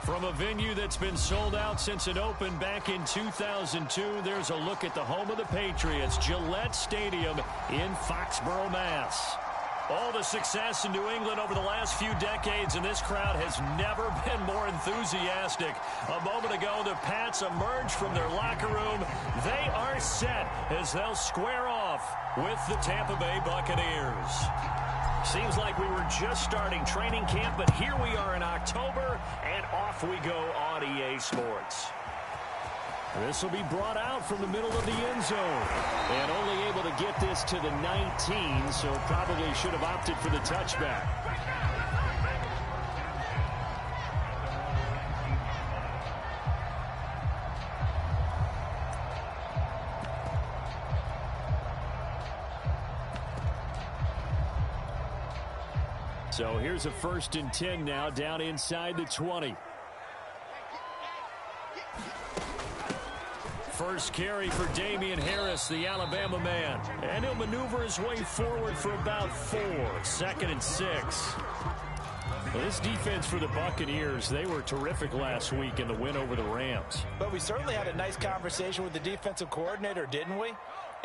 From a venue that's been sold out since it opened back in 2002, there's a look at the home of the Patriots, Gillette Stadium in Foxborough, Mass. All the success in New England over the last few decades, and this crowd has never been more enthusiastic. A moment ago, the Pats emerged from their locker room. They are set as they'll square off with the Tampa Bay Buccaneers. Seems like we were just starting training camp, but here we are in October, and off we go on EA Sports. This will be brought out from the middle of the end zone. And only able to get this to the 19, so probably should have opted for the touchback. So here's a 1st and 10 now, down inside the 20. First carry for Damian Harris, the Alabama man. And he'll maneuver his way forward for about 4. 2nd and 6. Well, this defense for the Buccaneers, they were terrific last week in the win over the Rams. But we certainly had a nice conversation with the defensive coordinator, didn't we?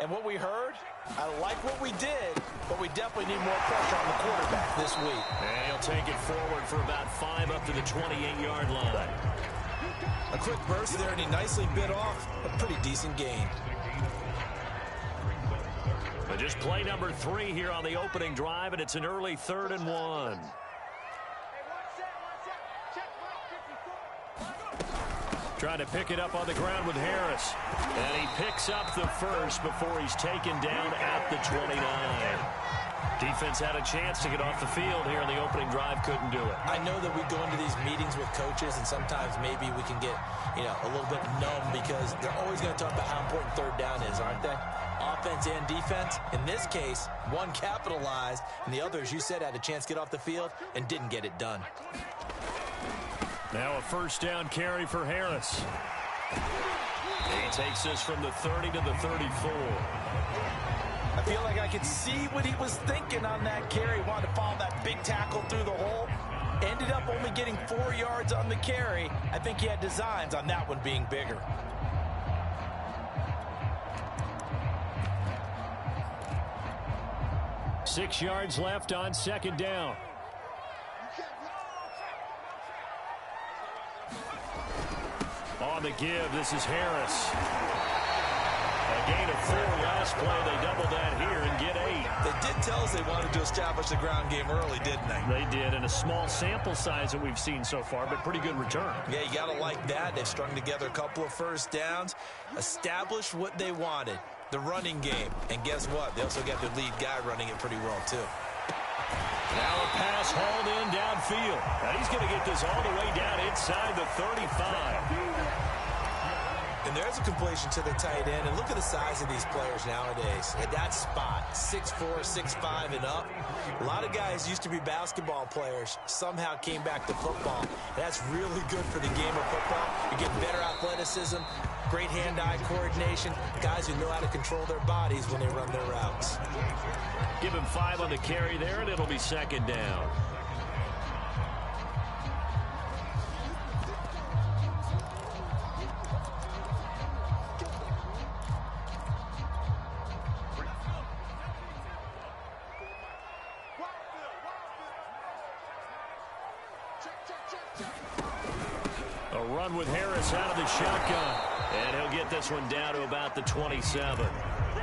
And what we heard, I like what we did, but we definitely need more pressure on the quarterback this week. And he'll take it forward for about 5 up to the 28-yard line. A quick burst there, and he nicely bit off a pretty decent gain. But just play number 3 here on the opening drive, and it's an early 3rd and 1. Trying to pick it up on the ground with Harris. And he picks up the first before he's taken down at the 29. Defense had a chance to get off the field here in the opening drive, couldn't do it. I know that we go into these meetings with coaches, and sometimes maybe we can get, a little bit numb because they're always going to talk about how important 3rd down is, aren't they? Offense and defense. In this case, one capitalized, and the other, as you said, had a chance to get off the field and didn't get it done. Now a 1st down carry for Harris. He takes this from the 30 to the 34. I feel like I could see what he was thinking on that carry. Wanted to follow that big tackle through the hole. Ended up only getting 4 yards on the carry. I think he had designs on that one being bigger. Six yards left on 2nd down. On the give, this is Harris. A gain of 4 last play. They doubled that here and get 8. They did tell us they wanted to establish the ground game early, didn't they? They did, and a small sample size that we've seen so far, but pretty good return. Yeah, you got to like that. They've strung together a couple of 1st downs, established what they wanted, the running game. And guess what? They also got their lead guy running it pretty well, too. Now a pass hauled in downfield. Now he's going to get this all the way down inside the 35. And there's a completion to the tight end. And look at the size of these players nowadays. At that spot, 6'4", 6'5", and up. A lot of guys used to be basketball players, somehow came back to football. That's really good for the game of football. You get better athleticism, great hand-eye coordination, guys who know how to control their bodies when they run their routes. Give him 5 on the carry there, and it'll be 2nd down. A run with Harris out of the shotgun. And he'll get this one down to about the 27.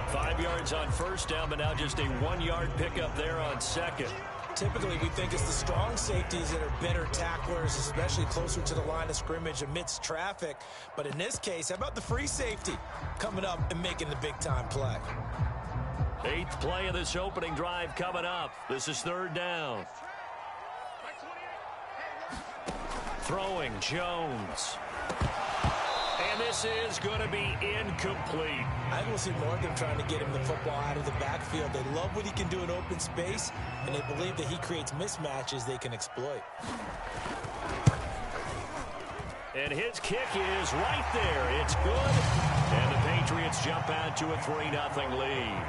5 yards on 1st down, but now just a 1-yard pickup there on 2nd. Typically, we think it's the strong safeties that are better tacklers, especially closer to the line of scrimmage amidst traffic. But in this case, how about the free safety coming up and making the big-time play? 8th play of this opening drive coming up. This is 3rd down. Throwing, Jones. And this is going to be incomplete. I think we'll see more of them trying to get him the football out of the backfield. They love what he can do in open space, and they believe that he creates mismatches they can exploit. And his kick is right there. It's good. And the Patriots jump out to a 3-0 lead.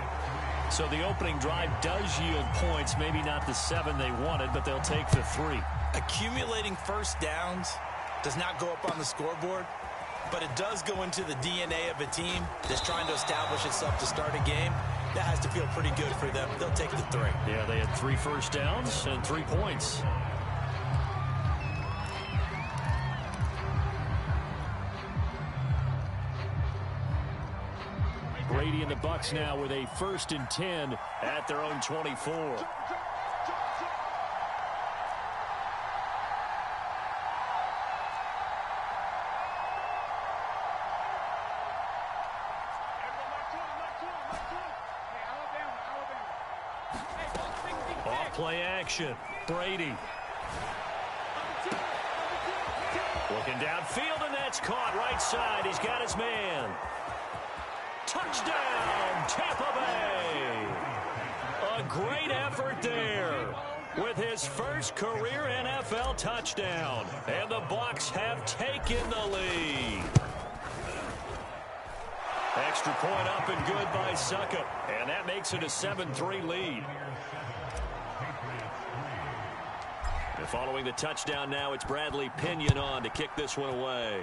So the opening drive does yield points, maybe not the 7 they wanted, but they'll take the 3. Accumulating 1st downs does not go up on the scoreboard, but it does go into the DNA of a team that's trying to establish itself to start a game. That has to feel pretty good for them. They'll take the 3. Yeah, they had 3 first downs and 3 points. Brady and the Bucs now with a 1st and 10 at their own 24. Off-play action. Brady. Looking downfield, and that's caught right side. He's got his man. Touchdown, Tampa Bay. A great effort there with his first career NFL touchdown. And the Bucs have taken the lead. Extra point up and good by Succop. And that makes it a 7-3 lead. And following the touchdown now, it's Bradley Pinion on to kick this one away.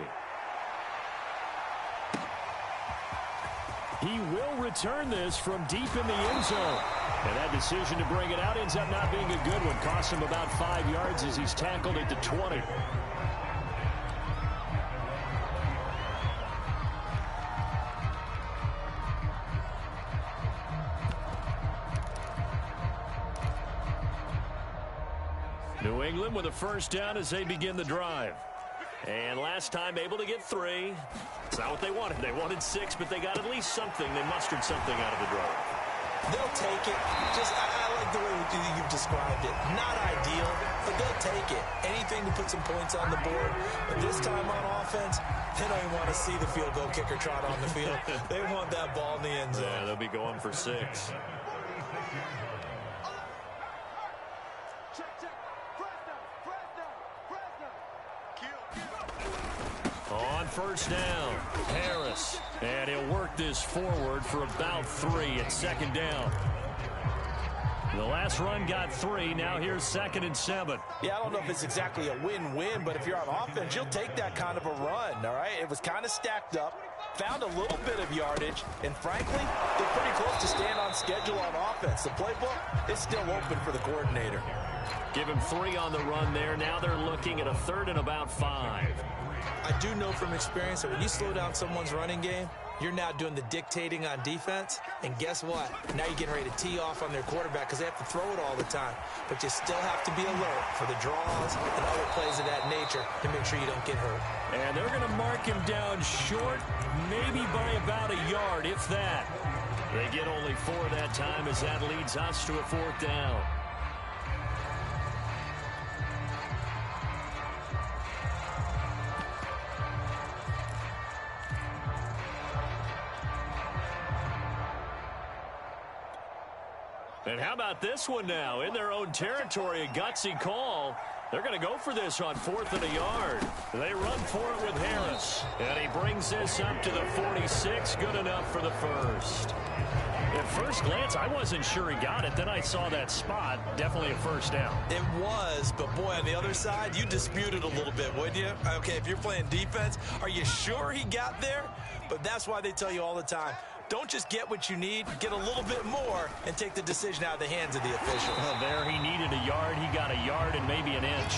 He will return this from deep in the end zone. And that decision to bring it out ends up not being a good one. Costs him about 5 yards as he's tackled at the 20. New England with a 1st down as they begin the drive. And last time able to get 3. It's not what they wanted. They wanted 6, but they got at least something. They mustered something out of the drive. They'll take it. I like the way you've described it. Not ideal, but they'll take it. Anything to put some points on the board. But this time on offense, they don't even want to see the field goal kicker trot on the field. They want that ball in the end zone. Yeah, they'll be going for 6. On 1st down, Harris. And he'll work this forward for about 3 at 2nd down. The last run got 3. Now here's 2nd and 7. Yeah, I don't know if it's exactly a win-win, but if you're on offense, you'll take that kind of a run, all right? It was kind of stacked up, found a little bit of yardage, and frankly, they're pretty close to staying on schedule on offense. The playbook is still open for the coordinator. Give him 3 on the run there. Now they're looking at a 3rd and about 5. I do know from experience that when you slow down someone's running game, you're now doing the dictating on defense. And guess what? Now you're getting ready to tee off on their quarterback because they have to throw it all the time. But you still have to be alert for the draws and other plays of that nature to make sure you don't get hurt. And they're going to mark him down short, maybe by about a yard, if that. They get only 4 that time as that leads us to a 4th down. And how about this one now? In their own territory, a gutsy call. They're going to go for this on 4th and a yard. They run for it with Harris. And he brings this up to the 46. Good enough for the 1st. At first glance, I wasn't sure he got it. Then I saw that spot. Definitely a 1st down. It was, but boy, on the other side, you dispute it a little bit, wouldn't you? Okay, if you're playing defense, are you sure he got there? But that's why they tell you all the time, don't just get what you need, get a little bit more, and take the decision out of the hands of the official. Well, there he needed a yard. He got a yard and maybe an inch.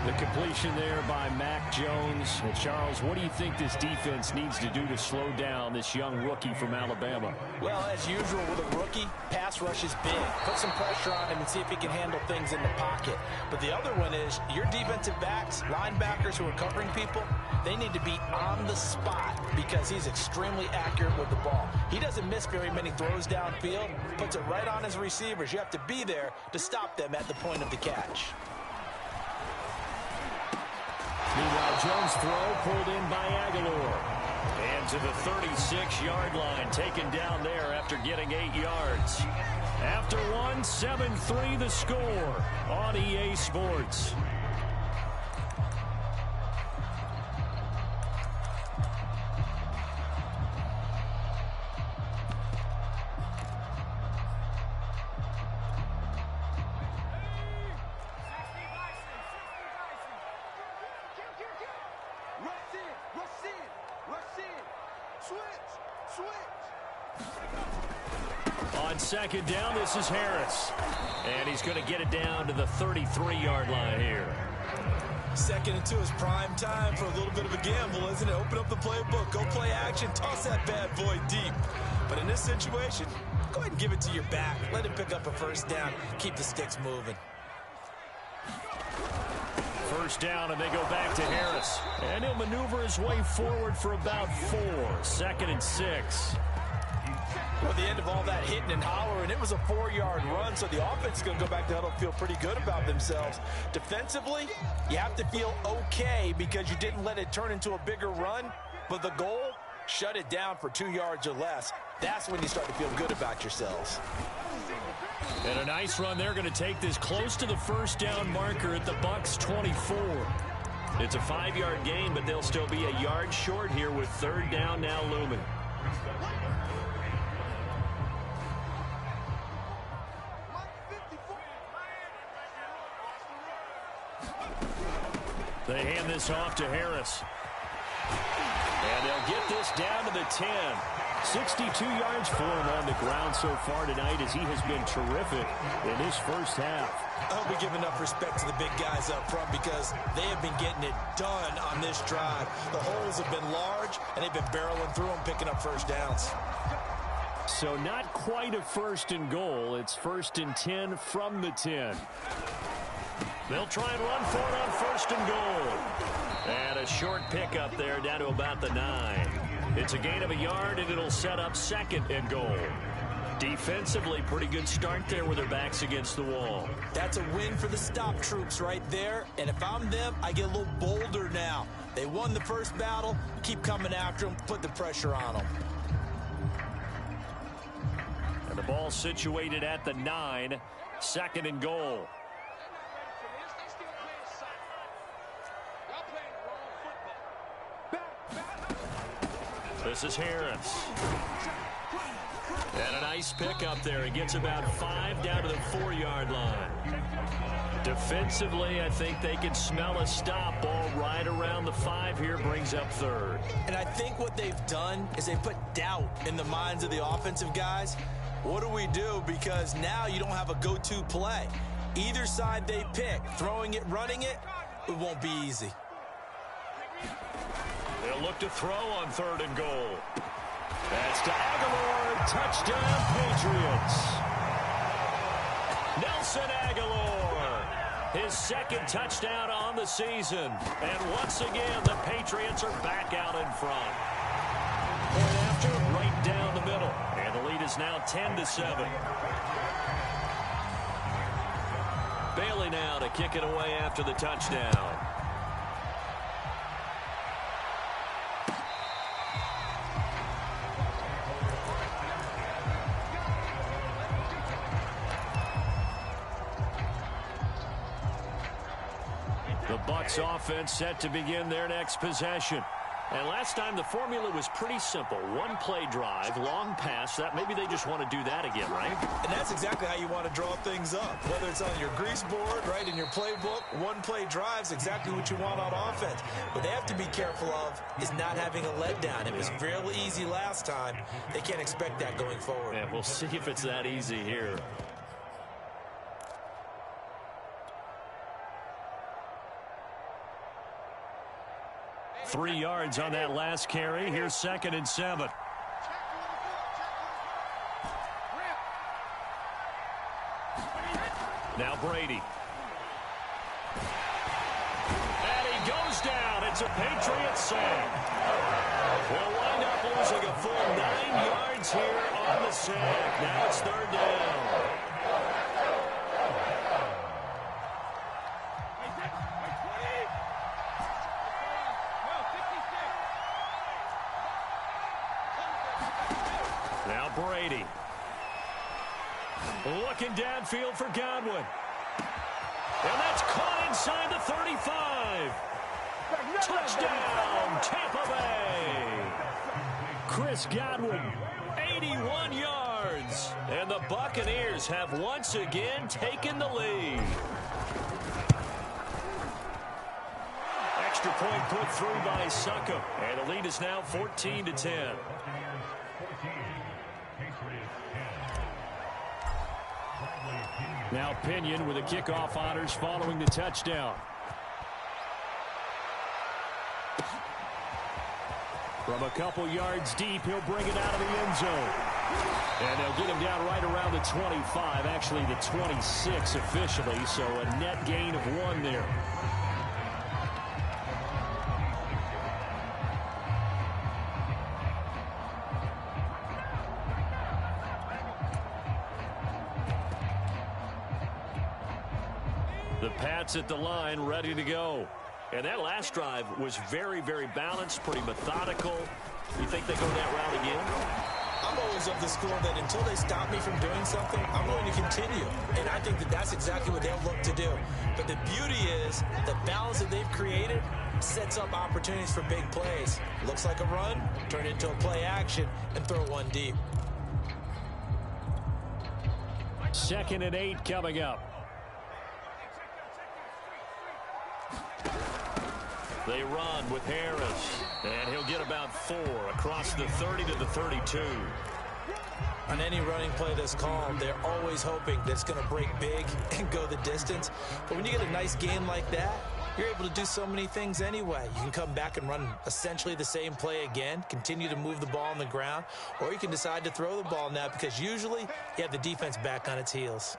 The completion there by Mac Jones. And Charles, what do you think this defense needs to do to slow down this young rookie from Alabama? Well, as usual with a rookie, pass rush is big. Put some pressure on him and see if he can handle things in the pocket. But the other one is your defensive backs, linebackers who are covering people, they need to be on the spot because he's extremely accurate with the ball. He doesn't miss very many throws downfield, puts it right on his receivers. You have to be there to stop them at the point of the catch. Meanwhile, Jones' throw pulled in by Aguilar. And to the 36-yard line, taken down there after getting 8 yards. After one, 7-3 the score on EA Sports. On second down, this is Harris. And he's going to get it down to the 33-yard line here. 2nd and 2 is prime time for a little bit of a gamble, isn't it? Open up the playbook, go play action, toss that bad boy deep. But in this situation, go ahead and give it to your back. Let him pick up a first down. Keep the sticks moving. First down, and they go back to Harris. And he'll maneuver his way forward for about 4. 2nd and 6. Well, the end of all that hitting and hollering, it was a 4-yard run, so the offense is going to go back to huddle, feel pretty good about themselves. Defensively, you have to feel okay because you didn't let it turn into a bigger run, but the goal, shut it down for 2 yards or less. That's when you start to feel good about yourselves. And a nice run. They're going to take this close to the first down marker at the Bucs 24. It's a 5-yard gain, but they'll still be a yard short here with 3rd down now looming. They hand this off to Harris. And they'll get this down to the 10. 62 yards for him on the ground so far tonight as he has been terrific in his first half. I hope we give enough respect to the big guys up front because they have been getting it done on this drive. The holes have been large, and they've been barreling through them, picking up first downs. So not quite a 1st and goal. It's 1st and 10 from the 10. They'll try and run for it on 1st and goal. And a short pickup there down to about the 9. It's a gain of a yard, and it'll set up 2nd and goal. Defensively, pretty good start there with their backs against the wall. That's a win for the stop troops right there. And if I'm them, I get a little bolder now. They won the first battle. Keep coming after them. Put the pressure on them. And the ball situated at the 9. 2nd and goal. This is Harris. And a nice pickup there. He gets about 5 down to the 4-yard line. Defensively, I think they can smell a stop. Ball right around the 5 here, brings up 3rd. And I think what they've done is they put doubt in the minds of the offensive guys. What do we do? Because now you don't have a go-to play. Either side they pick, throwing it, running it, it won't be easy. They'll look to throw on 3rd and goal. That's to Aguilar. Touchdown, Patriots. Nelson Aguilar. His 2nd touchdown on the season. And once again, the Patriots are back out in front. And after, right down the middle. And the lead is now 10-7. Bailey now to kick it away after the touchdown. The Bucs offense set to begin their next possession. And last time the formula was pretty simple. 1-play drive, long pass. That maybe they just want to do that again, right? And that's exactly how you want to draw things up. Whether it's on your grease board, right, in your playbook, 1-play drive's exactly what you want on offense. What they have to be careful of is not having a letdown. It was fairly easy last time. They can't expect that going forward. Yeah, we'll see if it's that easy here. Three yards on that last carry. Here's 2nd and 7. Now Brady. And he goes down. It's a Patriot sack. We'll wind up losing a full 9 yards here on the sack. Now it's 3rd down. Now Brady. Looking downfield for Godwin. And that's caught inside the 35. Touchdown, Tampa Bay. Chris Godwin, 81 yards. And the Buccaneers have once again taken the lead. Extra point put through by Suckup. And the lead is now 14-10. Now Pinion with the kickoff honors following the touchdown. From a couple yards deep, he'll bring it out of the end zone. And they'll get him down right around the 25, actually the 26 officially, so a net gain of 1 there. The Pats at the line, ready to go. And that last drive was very, very balanced, pretty methodical. You think they go that route again? I'm always of the school that until they stop me from doing something, I'm going to continue. And I think that that's exactly what they'll look to do. But the beauty is the balance that they've created sets up opportunities for big plays. Looks like a run, turn it into a play action, and throw one deep. 2nd and 8 coming up. They run with Harris, and he'll get about 4 across the 30 to the 32. On any running play that's called, they're always hoping that it's going to break big and go the distance. But when you get a nice game like that, you're able to do so many things anyway. You can come back and run essentially the same play again, continue to move the ball on the ground, or you can decide to throw the ball now because usually you have the defense back on its heels.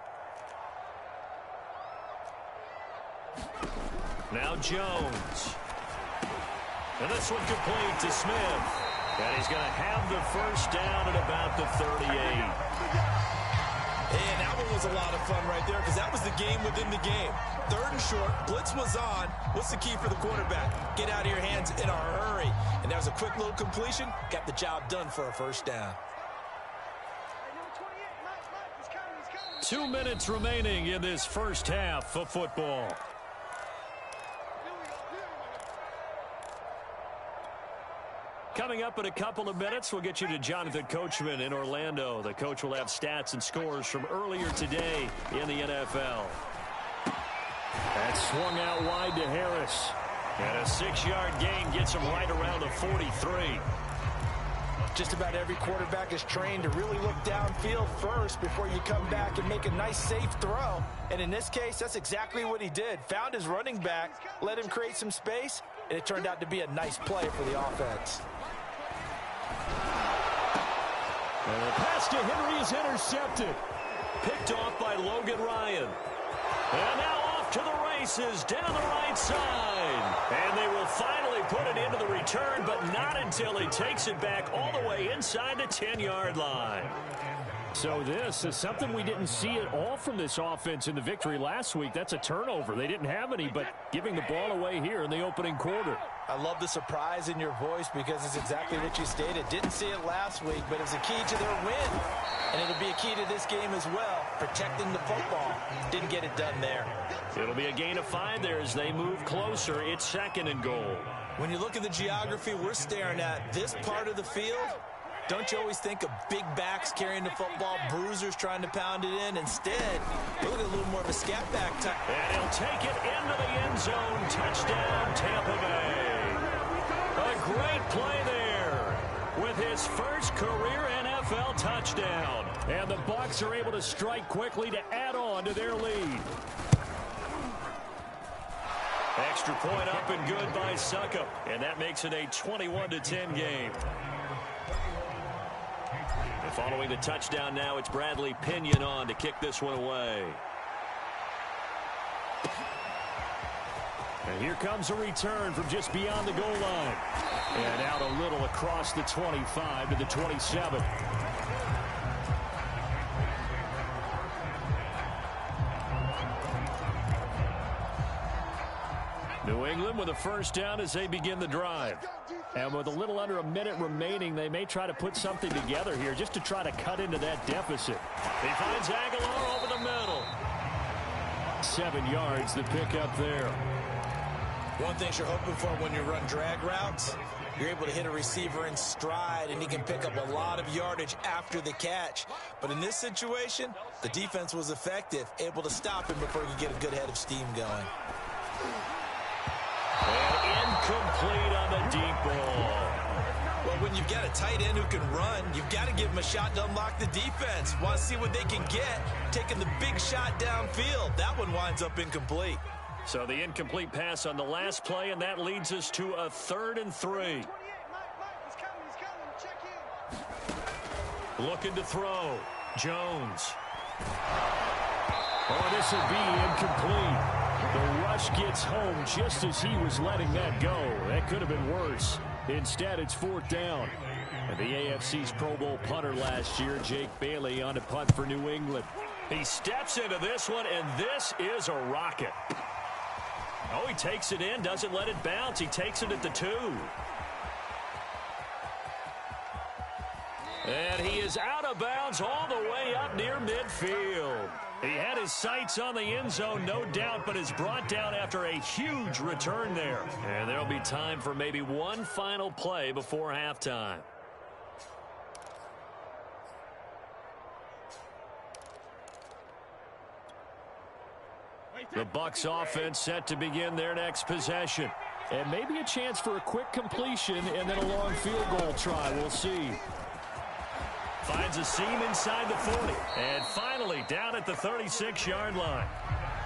Now Jones. And this one complete to Smith. And he's going to have the first down at about the 38. And that one was a lot of fun right there because that was the game within the game. 3rd and short, blitz was on. What's the key for the quarterback? Get out of your hands in a hurry. And that was a quick little completion. Got the job done for a first down. 2 minutes remaining in this first half of football. Coming up in a couple of minutes, we'll get you to Jonathan Coachman in Orlando. The coach will have stats and scores from earlier today in the NFL. That's swung out wide to Harris. And a 6-yard gain gets him right around the 43. Just about every quarterback is trained to really look downfield first before you come back and make a nice, safe throw. And in this case, that's exactly what he did. Found his running back, let him create some space, and it turned out to be a nice play for the offense. And the pass to Henry is intercepted. Picked off by Logan Ryan. And now off to the races down the right side. And they will finally put it into the return, but not until he takes it back all the way inside the 10-yard line. So this is something we didn't see at all from this offense in the victory last week. That's a turnover. They didn't have any, but giving the ball away here in the opening quarter. I love the surprise in your voice because it's exactly what you stated. Didn't see it last week, but it was a key to their win. And it'll be a key to this game as well, protecting the football. Didn't get it done there. It'll be a gain of 5 there as they move closer. It's 2nd and goal. When you look at the geography we're staring at, this part of the field, don't you always think of big backs carrying the football, bruisers trying to pound it in? Instead, look at a little more of a scat back type. And he'll take it into the end zone. Touchdown, Tampa Bay. A great play there with his first career NFL touchdown. And the Bucs are able to strike quickly to add on to their lead. Extra point up and good by Suckup. And that makes it a 21-10 game. And following the touchdown now, it's Bradley Pinion on to kick this one away. And here comes a return from just beyond the goal line. And out a little across the 25 to the 27. New England with a first down as they begin the drive. And with a little under a minute remaining, they may try to put something together here just to try to cut into that deficit. He finds Aguilar over the middle. 7 yards, the pickup there. One thing you're hoping for when you run drag routes, you're able to hit a receiver in stride, and he can pick up a lot of yardage after the catch. But in this situation, the defense was effective, able to stop him before he could get a good head of steam going. And Incomplete on the deep ball. Well, when you've got a tight end who can run, you've got to give him a shot to unlock the defense. Want to see what they can get, taking the big shot downfield. That one winds up incomplete. So the incomplete pass on the last play, and that leads us to a 3rd and 3. Looking to throw. Jones. Oh, this will be incomplete. The rush gets home just as he was letting that go. That could have been worse. Instead, it's 4th down. And the AFC's Pro Bowl punter last year, Jake Bailey, on to punt for New England. He steps into this one, and this is a rocket. Oh, he takes it in, doesn't let it bounce. He takes it at the 2. And he is out of bounds all the way up near midfield. He had his sights on the end zone, no doubt, but is brought down after a huge return there. And there'll be time for maybe one final play before halftime. The Bucs offense set to begin their next possession. And maybe a chance for a quick completion and then a long field goal try. We'll see. Finds a seam inside the 40. And finally down at the 36-yard line.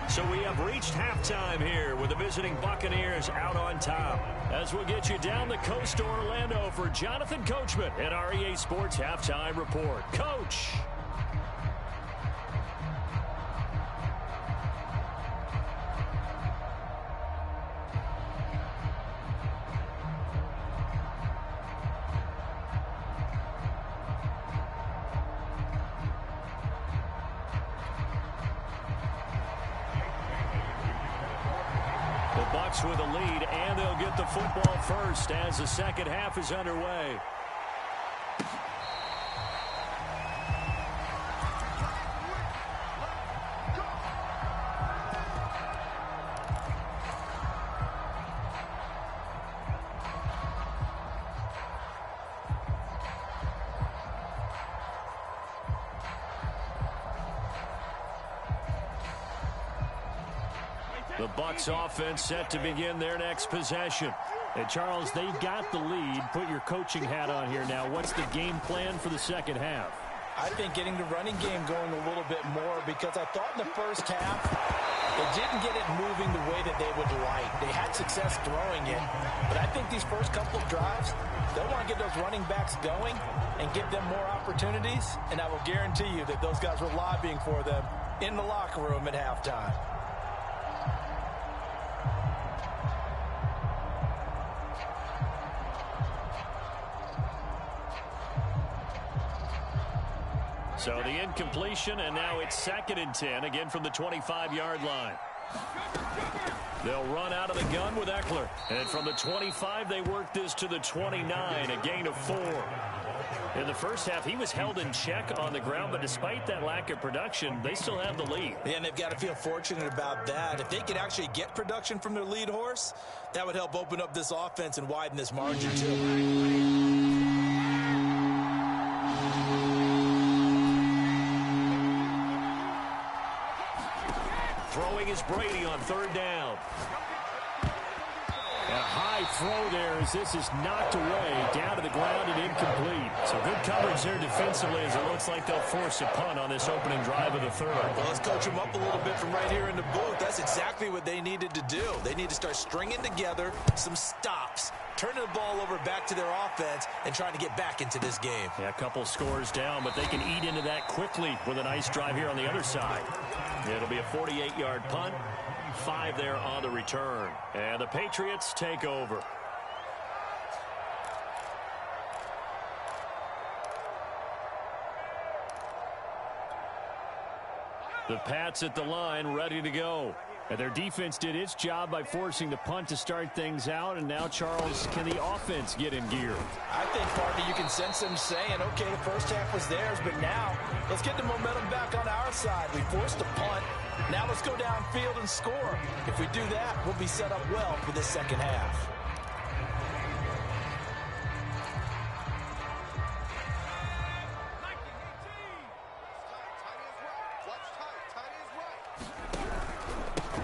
So we have reached halftime here with the visiting Buccaneers out on top. As we'll get you down the coast to Orlando for Jonathan Coachman at our EA Sports Halftime Report. Coach. Bucs with a lead, and they'll get the football first as the second half is underway. The Bucs offense set to begin their next possession. And Charles, they've got the lead. Put your coaching hat on here now. What's the game plan for the second half? I think getting the running game going a little bit more, because I thought in the first half they didn't get it moving the way that they would like. They had success throwing it, but I think these first couple of drives, they'll want to get those running backs going and give them more opportunities, and I will guarantee you that those guys were lobbying for them in the locker room at halftime. So the incompletion, and now it's 2nd and 10, again from the 25-yard line. They'll run out of the gun with Eckler. And from the 25, they work this to the 29, a gain of 4. In the first half, he was held in check on the ground, but despite that lack of production, they still have the lead. Yeah, and they've got to feel fortunate about that. If they could actually get production from their lead horse, that would help open up this offense and widen this margin too. Throwing is Brady on 3rd down. A high throw there as this is knocked away, down to the ground and incomplete. So good coverage there defensively as it looks like they'll force a punt on this opening drive of the 3rd. Well, let's coach them up a little bit from right here in the booth. That's exactly what they needed to do. They need to start stringing together some stops, turning the ball over back to their offense, and trying to get back into this game. Yeah, a couple scores down, but they can eat into that quickly with a nice drive here on the other side. It'll be a 48-yard punt, 5 there on the return. And the Patriots take over. The Pats at the line, ready to go. And their defense did its job by forcing the punt to start things out. And now, Charles, can the offense get in gear? I think, partly, you can sense them saying, okay, the first half was theirs, but now let's get the momentum back on our side. We forced a punt. Now let's go downfield and score. If we do that, we'll be set up well for the second half.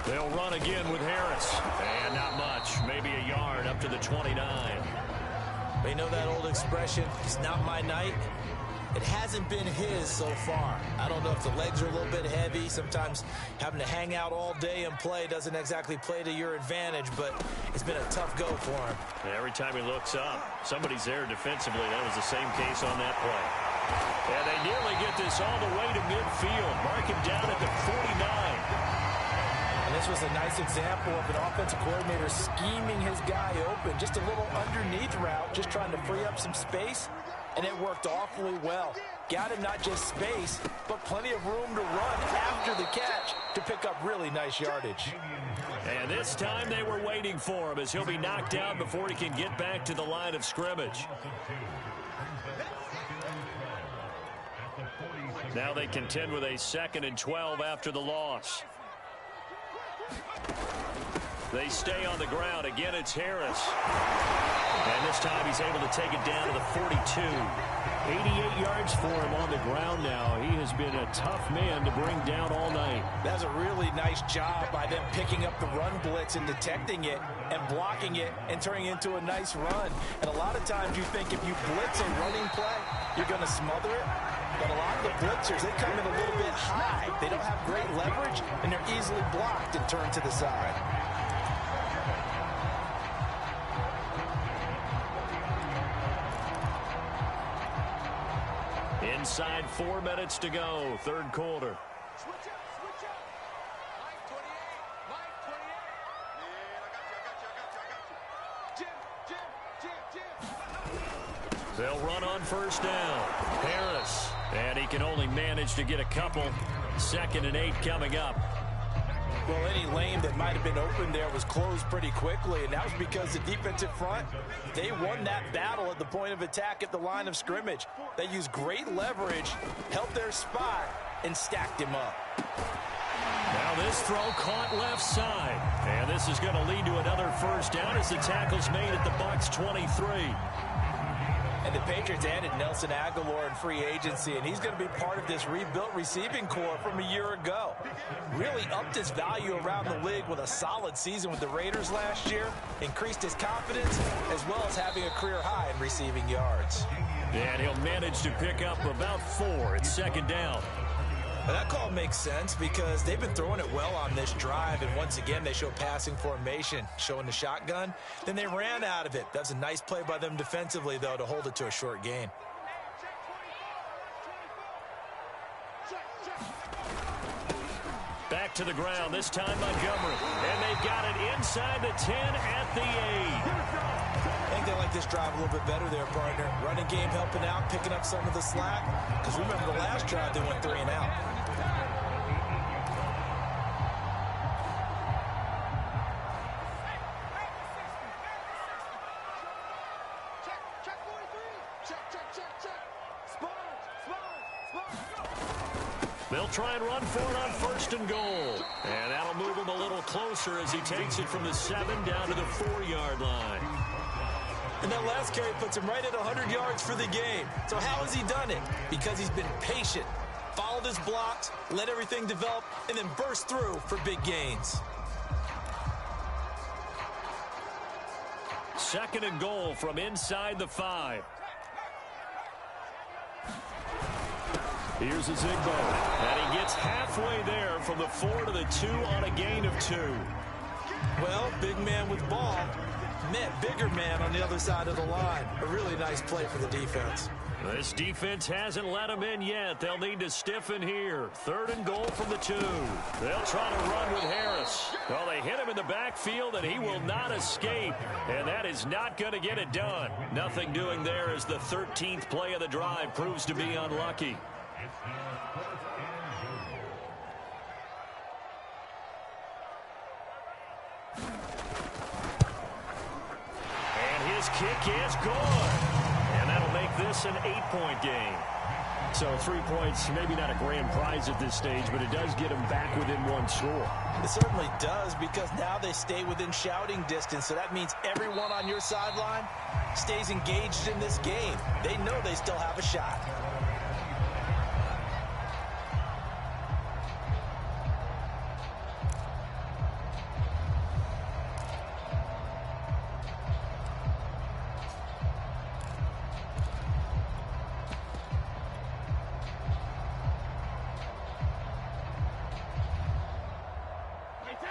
They'll run again with Harris. And not much. Maybe a yard up to the 29. They know that old expression, it's not my night. It hasn't been his so far. I don't know if the legs are a little bit heavy. Sometimes having to hang out all day and play doesn't exactly play to your advantage, but it's been a tough go for him. Every time he looks up, somebody's there defensively. That was the same case on that play. And they nearly get this all the way to midfield. Mark him down at the 49. And this was a nice example of an offensive coordinator scheming his guy open. Just a little underneath route, just trying to free up some space. And it worked awfully well. Got him not just space, but plenty of room to run after the catch to pick up really nice yardage. And this time they were waiting for him as he'll be knocked down before he can get back to the line of scrimmage. Now they contend with a 2nd and 12 after the loss. They stay on the ground. Again, it's Harris. And this time he's able to take it down to the 42. 88 yards for him on the ground now. He has been a tough man to bring down all night. That's a really nice job by them picking up the run blitz and detecting it and blocking it and turning it into a nice run. And a lot of times you think if you blitz a running play, you're going to smother it. But a lot of the blitzers, they come in a little bit high. They don't have great leverage, and they're easily blocked and turned to the side. Inside 4 minutes to go, third quarter. Switch up. Mike 28. Mike 28. Yeah, I got you. Jim. They'll run on first down. Harris. And he can only manage to get a couple. 2nd and 8 coming up. Well, any lane that might have been open there was closed pretty quickly, and that was because the defensive front, they won that battle at the point of attack at the line of scrimmage. They used great leverage, held their spot, and stacked him up. Now this throw caught left side. And this is going to lead to another first down as the tackle's made at the Bucs 23. And the Patriots added Nelson Aguilar in free agency, and he's going to be part of this rebuilt receiving corps from a year ago. Really upped his value around the league with a solid season with the Raiders last year, increased his confidence, as well as having a career high in receiving yards. And he'll manage to pick up about 4 at 2nd down. But that call makes sense because they've been throwing it well on this drive, and once again they show passing formation, showing the shotgun. Then they ran out of it. That's a nice play by them defensively, though, to hold it to a short gain. Back to the ground, this time Montgomery. And they've got it inside the 10 at the 8. I think they like this drive a little bit better there, partner. Running game helping out, picking up some of the slack. Because remember the last drive, they went 3 and out. Check 43. Check. Spot. They'll try and run for it on 1st and goal. And that'll move him a little closer as he takes it from the 7 down to the 4-yard line. And that last carry puts him right at 100 yards for the game. So how has he done it? Because he's been patient, followed his blocks, let everything develop, and then burst through for big gains. 2nd and goal from inside the 5. Here's a Zigbo. And he gets halfway there from the 4 to the 2 on a gain of 2. Well, big man with ball met bigger man on the other side of the line. A really nice play for the defense. This defense hasn't let them in yet. They'll need to stiffen here. 3rd and goal from the 2. They'll try to run with Harris. Well, they hit him in the backfield, and he will not escape. And that is not going to get it done. Nothing doing there as the 13th play of the drive proves to be unlucky. His kick is good. And that'll make this an 8-point game. So 3 points, maybe not a grand prize at this stage, but it does get them back within 1 score. It certainly does, because now they stay within shouting distance. So that means everyone on your sideline stays engaged in this game. They know they still have a shot.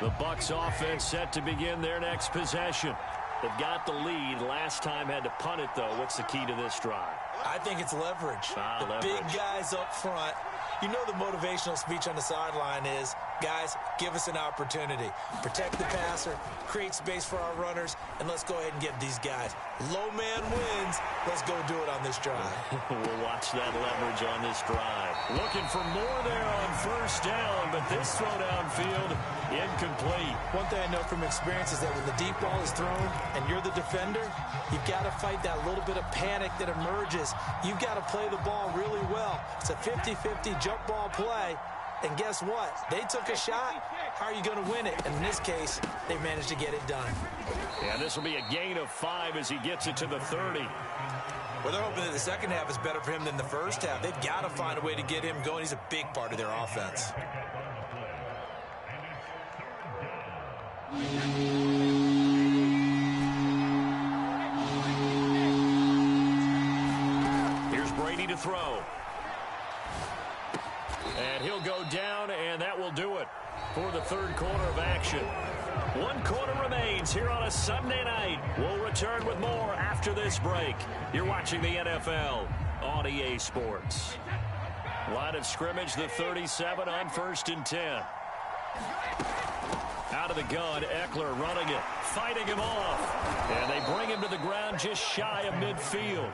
The Bucs offense set to begin their next possession. They've got the lead. Last time had to punt it, though. What's the key to this drive? I think it's leverage. Leverage. Big guys up front. You know the motivational speech on the sideline is, guys, give us an opportunity. Protect the passer, create space for our runners, and let's go ahead and get these guys. Low man wins. Let's go do it on this drive. We'll watch that leverage on this drive. Looking for more there on first down, but this throw downfield, incomplete. One thing I know from experience is that when the deep ball is thrown and you're the defender, you've got to fight that little bit of panic that emerges. You've got to play the ball really well. It's a 50-50 jump ball play. And guess what? They took a shot. How are you going to win it? And in this case, they managed to get it done. Yeah, this will be a gain of 5 as he gets it to the 30. Well, they're hoping that the second half is better for him than the first half. They've got to find a way to get him going. He's a big part of their offense. Here's Brady to throw. And he'll go down, and that will do it for the third quarter of action. 1 quarter remains here on a Sunday night. We'll return with more after this break. You're watching the NFL on EA Sports. Line of scrimmage, the 37 on 1st and 10. Out of the gun, Eckler running it, fighting him off. And they bring him to the ground just shy of midfield.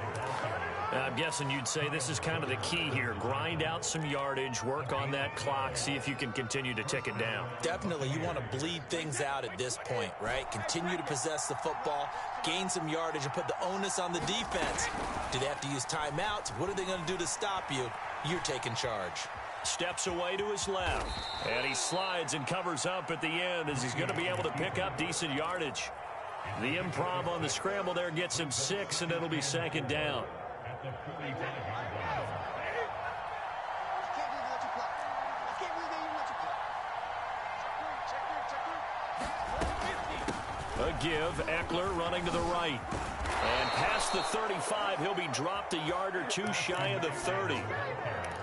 I'm guessing you'd say this is kind of the key here. Grind out some yardage, work on that clock, see if you can continue to tick it down. Definitely, you want to bleed things out at this point, right? Continue to possess the football, gain some yardage, and put the onus on the defense. Do they have to use timeouts? What are they going to do to stop you? You're taking charge. Steps away to his left, and he slides and covers up at the end as he's going to be able to pick up decent yardage. The improv on the scramble there gets him 6, and it'll be 2nd down. A give, Eckler running to the right. And past the 35, he'll be dropped a yard or 2 shy of the 30.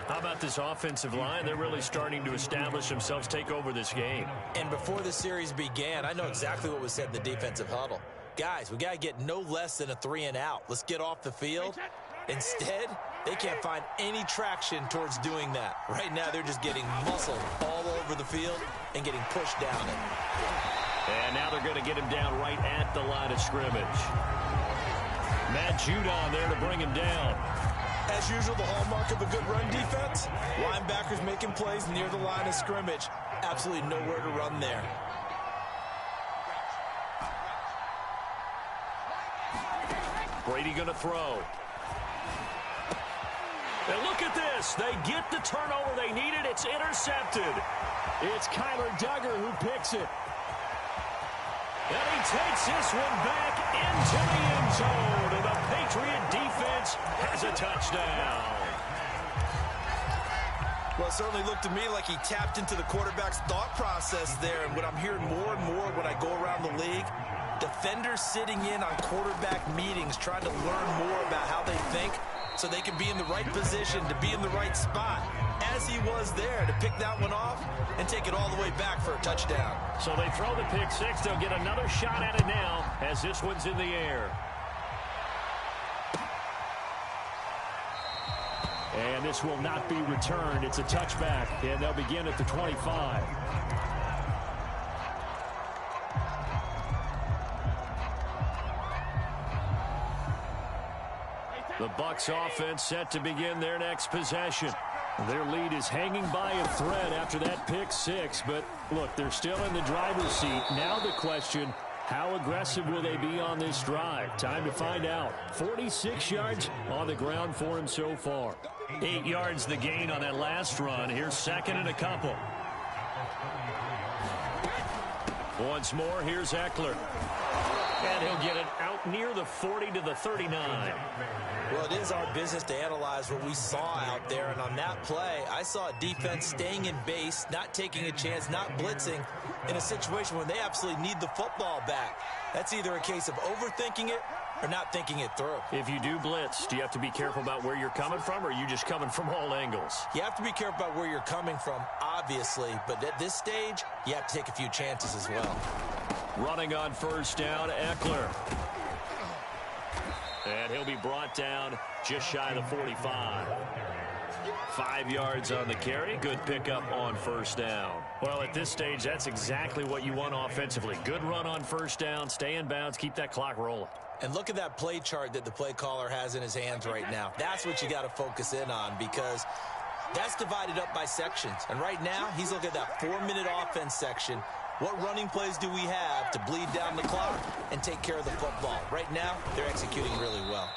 How about this offensive line? They're really starting to establish themselves, take over this game. And before the series began, I know exactly what was said in the defensive huddle. Guys, we got to get no less than a 3-and-out. Let's get off the field. Instead, they can't find any traction towards doing that. Right now, they're just getting muscled all over the field and getting pushed down it. And now they're going to get him down right at the line of scrimmage. Matt Judon there to bring him down. As usual, the hallmark of a good run defense, linebackers making plays near the line of scrimmage. Absolutely nowhere to run there. Brady going to throw. And look at this. They get the turnover they needed. It's intercepted. It's Kyler Duggar who picks it. And he takes this one back into the end zone. And the Patriot defense has a touchdown. Well, it certainly looked to me like he tapped into the quarterback's thought process there. And what I'm hearing more and more when I go around the league, defenders sitting in on quarterback meetings trying to learn more about how they think so they can be in the right position to be in the right spot, as he was there to pick that one off and take it all the way back for a touchdown. So they throw the pick six. They'll get another shot at it now as this one's in the air. And this will not be returned. It's a touchback, and they'll begin at the 25. The Bucs offense set to begin their next possession. Their lead is hanging by a thread after that pick six, but look, they're still in the driver's seat. Now the question, how aggressive will they be on this drive? Time to find out. 46 yards on the ground for him so far. 8 yards the gain on that last run. Here's second and a couple. Once more, here's Eckler. And he'll get it out near the 40 to the 39. Well, it is our business to analyze what we saw out there. And on that play, I saw a defense staying in base, not taking a chance, not blitzing in a situation where they absolutely need the football back. That's either a case of overthinking it are not thinking it through. If you do blitz, do you have to be careful about where you're coming from, or are you just coming from all angles? You have to be careful about where you're coming from, obviously, but at this stage, you have to take a few chances as well. Running on first down, Eckler. And he'll be brought down just shy of the 45. 5 yards on the carry. Good pickup on first down. Well, at this stage, that's exactly what you want offensively. Good run on first down, stay in bounds, keep that clock rolling. And look at that play chart that the play caller has in his hands right now. That's what you got to focus in on, because that's divided up by sections. And right now, he's looking at that 4-minute offense section. What running plays do we have to bleed down the clock and take care of the football? Right now, they're executing really well.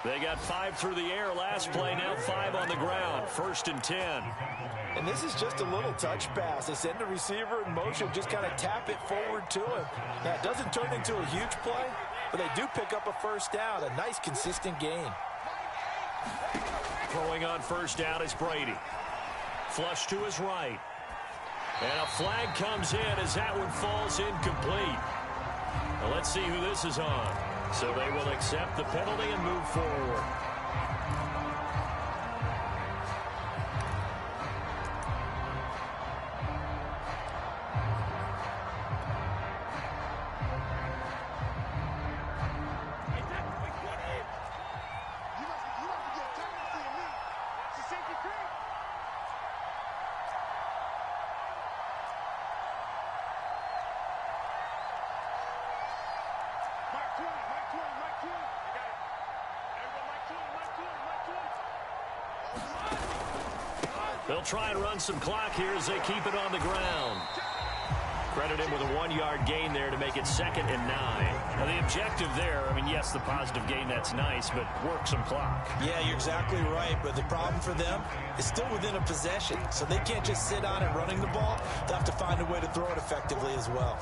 They got 5 through the air last play, now 5 on the ground. 1st and 10. And this is just a little touch pass. They send the receiver in motion, just kind of tap it forward to him. Now, it doesn't turn into a huge play, but they do pick up a first down, a nice, consistent gain. Throwing on first down is Brady. Flush to his right. And a flag comes in as that one falls incomplete. Now let's see who this is on. So they will accept the penalty and move forward. They'll try and run some clock here as they keep it on the ground. Credit him with a 1-yard gain there to make it 2nd and 9. Now the objective there, I mean, yes, the positive gain, that's nice, but work some clock. Yeah, you're exactly right, but the problem for them is still within a possession, so they can't just sit on it running the ball. They'll have to find a way to throw it effectively as well.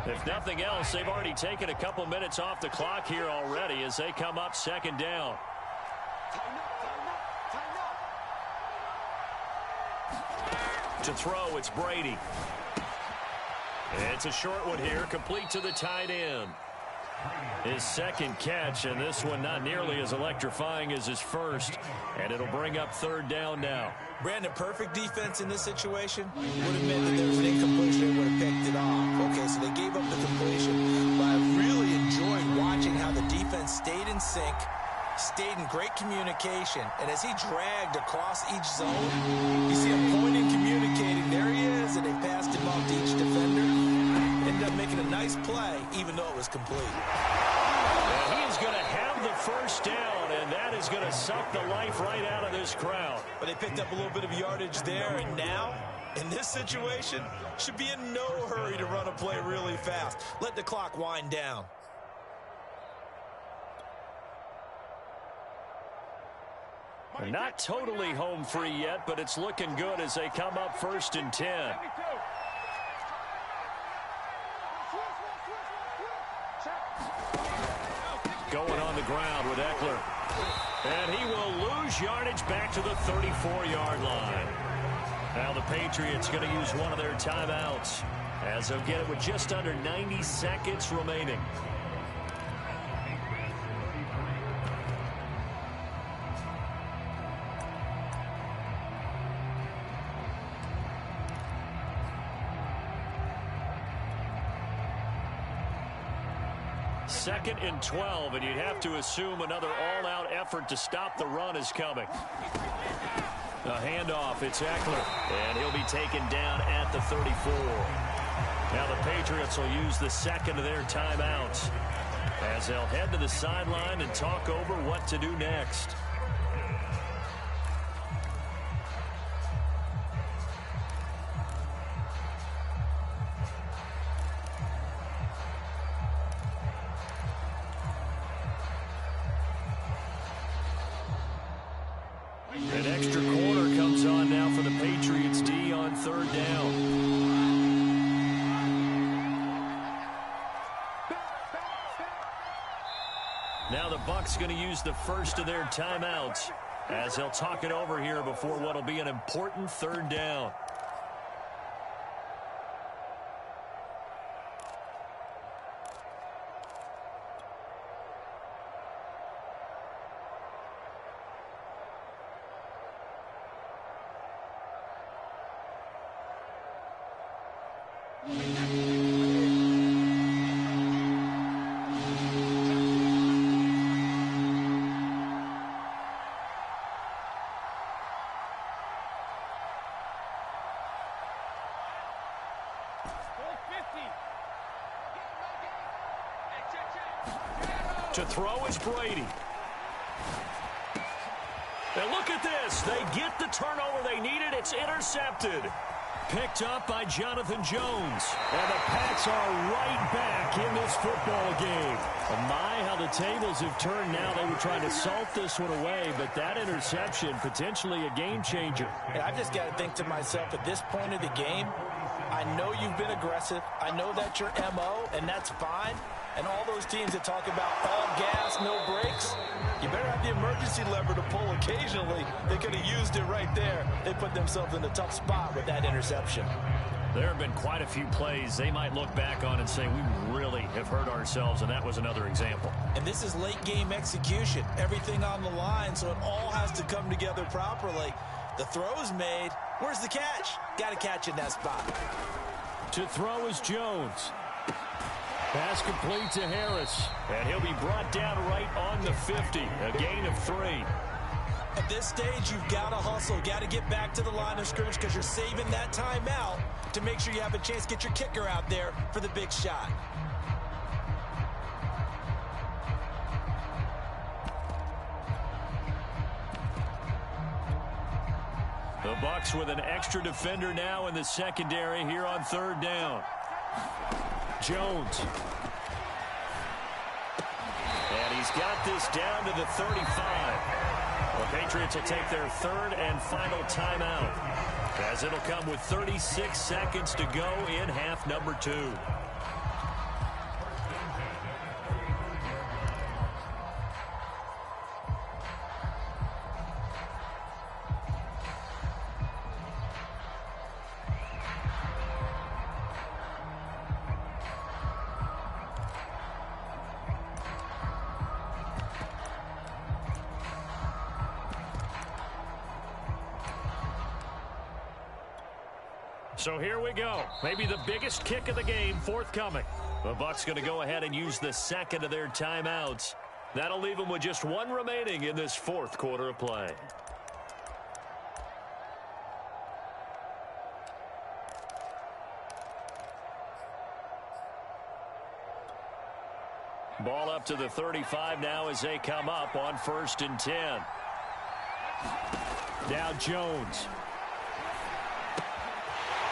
If nothing else, they've already taken a couple minutes off the clock here already as they come up 2nd down. To throw, it's Brady. It's a short one here, complete to the tight end. His 2nd catch, and this one not nearly as electrifying as his first. And it'll bring up 3rd down now. Brandon, perfect defense in this situation would have meant that there was an incompletion and would have picked it off. Okay, so they gave up the completion. But I really enjoyed watching how the defense stayed in sync, stayed in great communication, and as he dragged across each zone, you see him pointing, communicating. There he is, and they passed him off to each defender. Ended up making a nice play, even though it was complete. And he is going to have the first down, and that is going to suck the life right out of this crowd. But they picked up a little bit of yardage there, and now, in this situation, should be in no hurry to run a play really fast. Let the clock wind down. They're not totally home free yet, but it's looking good as they come up 1st and 10. Going on the ground with Eckler. And he will lose yardage back to the 34-yard line. Now the Patriots going to use one of their timeouts as they'll get it with just under 90 seconds remaining. Second and 12, and you'd have to assume another all-out effort to stop the run is coming. A handoff, it's Eckler, and he'll be taken down at the 34. Now the Patriots will use the 2nd of their timeouts as they'll head to the sideline and talk over what to do next. An extra corner comes on now for the Patriots D on 3rd down. Now the Bucs going to use the first of their timeouts as they'll talk it over here before what will be an important 3rd down. To throw is Brady. And look at this. They get the turnover they needed. It's intercepted. Picked up by Jonathan Jones. And the Pats are right back in this football game. Oh my, how the tables have turned now. They were trying to salt this one away, but that interception, potentially a game changer. And I've just got to think to myself, at this point of the game, I know you've been aggressive. I know that's your MO, and that's fine. And all those teams that talk about all gas, no brakes, you better have the emergency lever to pull occasionally. They could have used it right there. They put themselves in a tough spot with that interception. There have been quite a few plays they might look back on and say, we really have hurt ourselves, and that was another example. And this is late game execution. Everything on the line, so it all has to come together properly. The throw's made. Where's the catch? Got to catch in that spot. To throw is Jones. Pass complete to Harris. And he'll be brought down right on the 50. A gain of 3. At this stage, you've got to hustle. Got to get back to the line of scrimmage because you're saving that timeout to make sure you have a chance to get your kicker out there for the big shot. The Bucs with an extra defender now in the secondary here on 3rd down. Jones. And he's got this down to the 35. The Patriots will take their 3rd and final timeout, as it'll come with 36 seconds to go in half number 2. So here we go. Maybe the biggest kick of the game forthcoming. The Bucs going to go ahead and use the 2nd of their timeouts. That'll leave them with just 1 remaining in this 4th quarter of play. Ball up to the 35 now as they come up on 1st and 10. Now Jones.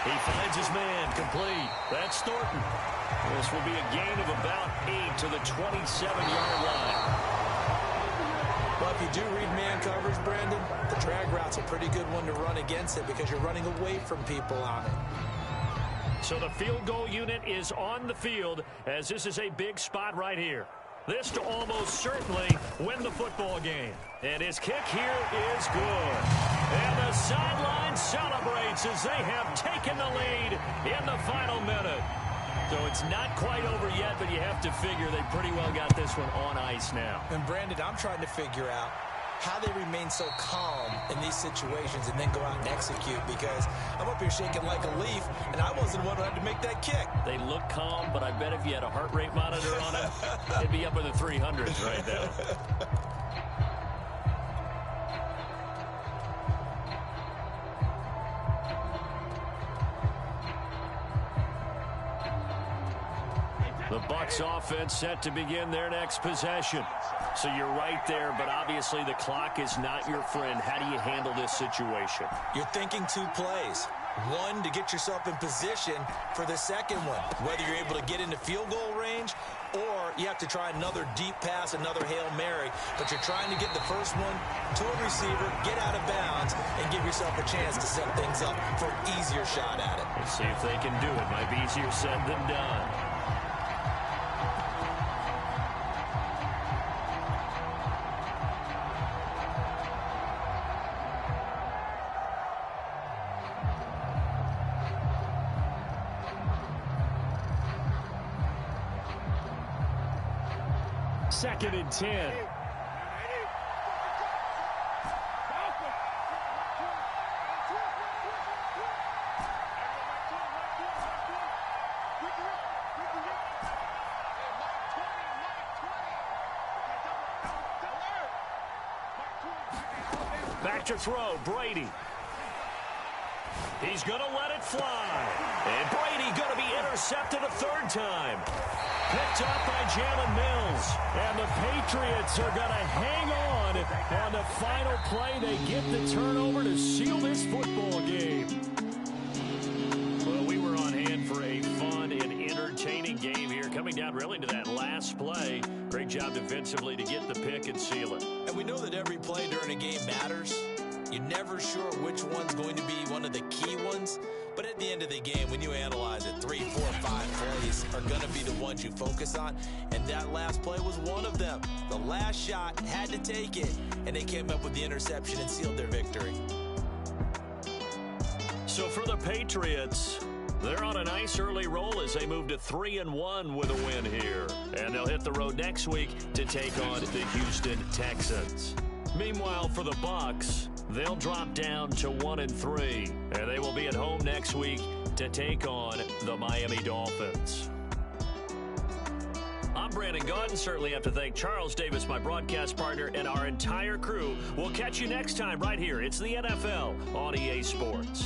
He finds his man complete. That's Thornton. This will be a gain of about 8 to the 27-yard line. Well, if you do read man coverage, Brandon, the drag route's a pretty good one to run against it because you're running away from people on it. So the field goal unit is on the field as this is a big spot right here. This to almost certainly win the football game. And his kick here is good. And the sideline celebrates as they have taken the lead in the final minute. So it's not quite over yet, but you have to figure they pretty well got this one on ice now. And Brandon, I'm trying to figure out how they remain so calm in these situations and then go out and execute, because I'm up here shaking like a leaf, and I wasn't the one who had to make that kick. They look calm, but I bet if you had a heart rate monitor on it, it'd be up in the 300s right now. The Bucs offense set to begin their next possession. So you're right there, but obviously the clock is not your friend. How do you handle this situation? You're thinking 2 plays. One, to get yourself in position for the second one, whether you're able to get into field goal range or you have to try another deep pass, another Hail Mary, but you're trying to get the first one to a receiver, get out of bounds, and give yourself a chance to set things up for an easier shot at it. Let's see if they can do it. Might be easier said than done. Second and 10. to throw. Brady. He's going to let it fly. And Brady going to be intercepted a third time. Picked up by Jalen Mills. And the Patriots are going to hang on the final play. They get the turnover to seal this football game. Well, we were on hand for a fun and entertaining game here. Coming down really to that last play. Great job defensively to get the pick and seal it. And we know that every play during a game matters. You're never sure which one's going to be one of the key ones. But at the end of the game, when you analyze it, 3, 4, 5 plays are going to be the ones you focus on. And that last play was one of them. The last shot had to take it. And they came up with the interception and sealed their victory. So for the Patriots, they're on a nice early roll as they move to 3-1 with a win here. And they'll hit the road next week to take on the Houston Texans. Meanwhile, for the Bucs, they'll drop down to 1-3. And they will be at home next week to take on the Miami Dolphins. I'm Brandon Gaudin. Certainly have to thank Charles Davis, my broadcast partner, and our entire crew. We'll catch you next time right here. It's the NFL on EA Sports.